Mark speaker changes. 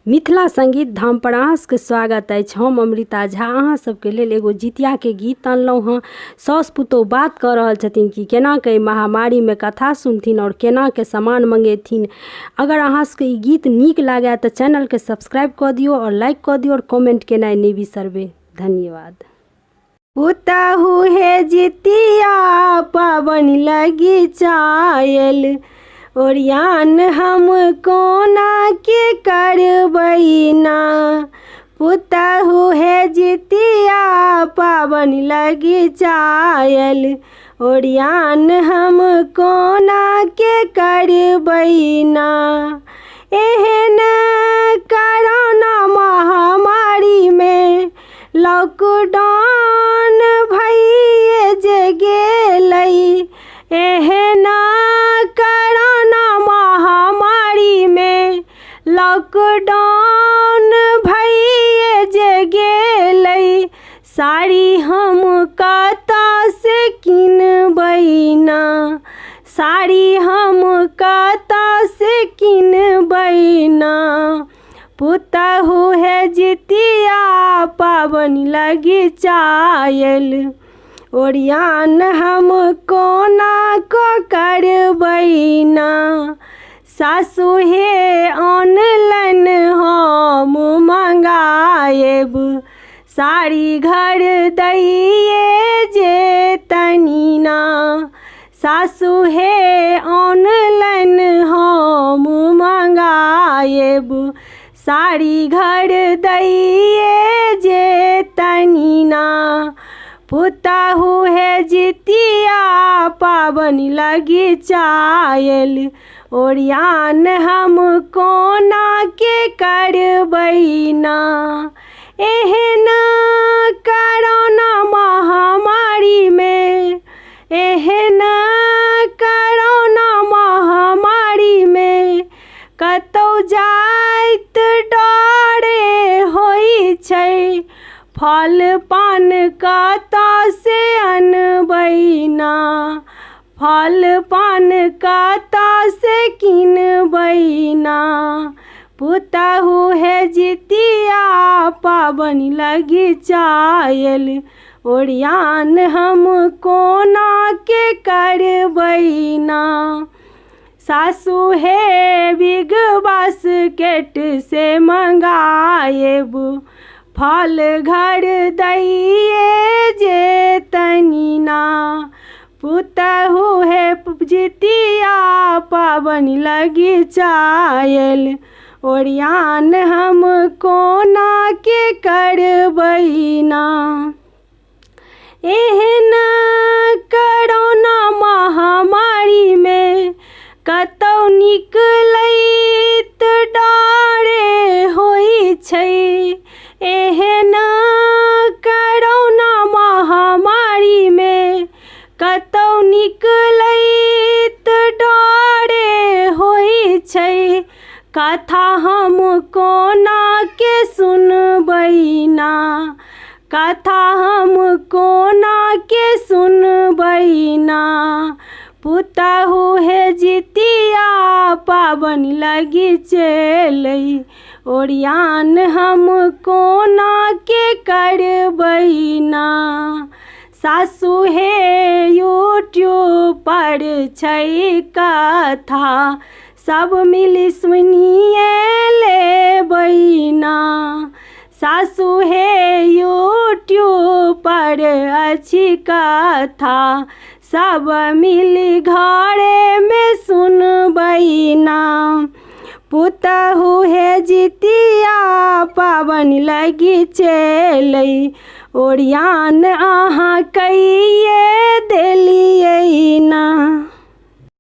Speaker 1: मिथिला संगीत धाम पर अहाँके स्वागत अछि। हम अमृता झा अहाँ सबके लेल एगो जितिया के गीत अनलहुँ हँ। साउस पुतोह बात कऽ रहल छथिन कि केना के महामारी में कथा सुनथिन और केना के सामान मंगेथिन। अगर अहाँ सबके ई गीत नीक लागे तऽ चैनल के सब्सक्राइब कऽ दियौ और लाइक कऽ दियौ और कमेंट केनाइ नहि बिसरबै। धन्यवाद। पुतहु हे जितिया पाबनि लगी चायल, ओरियान हम कोना के करबै ना। पुतहु हे जितिया पाबनि लगी चायल, ओरियान हम कोना के करबै ना। एहन कोरोना महामारी में लॉकडाउन भइए जे गेलै, एहन कोरोना महामारी में लॉकडाउन भइए जे गेलै। साड़ी हम कतऽ से किनबै ना, साड़ी हम कतऽ से किनबै ना। पुतहु हे जितिया पाबनि लगी चायल, ओरियान हम कोना कऽ करबै ना। सासु हे ऑनलाइन हम मंगाएब, साड़ी घर दैये जे तनी ना। सासु हे ऑनलाइन हम मंगाएब, साड़ी घर दैये जे तनी ना। पुतहु हे जितिया पाबनि लगी चायल, ओरियान हम कोना के करबै ना। एहन कोरोना महामारी में, एहन कोरोना महामारी में कतौ जाइत डरे होइ छै। फल पान कतऽ से अनबै ना, फल पान कतऽ से किनबै ना। पुतहु हे जितिया पाबनि लगी चायल, ओरियान हम कोना के करबै ना। सासु हे बिग बास्केट से मंगाएब, फल घर दैये जे तनी ना। पुतहु हे जितिया पाबनि लगी चायल, ओरियान हम कोना के करबै ना। एहन कोरोना महामारी में कतौ निकलैत डरे होइ छै। एहन कोरोना महामारी में कतौ निकलैत डरे होइ छै। कथा हम कोना के सुनबै ना, कथा हम कोना के सुनबै ना। पुतहु हे जितिया पाबनि लगी चलै, ओरियान हम कोना के करबै ना। सासु हे यूट्यूब पर छै कथा, सब मिली सुनिए लेबै ना। सासु हे यूट्यूब पर अछि कथा, सब मिली घरे में सुनबै ना। पुतहु हे जितिया पाबनि लगी चलै, ओरियान अहाँ कहिए देलियै ना।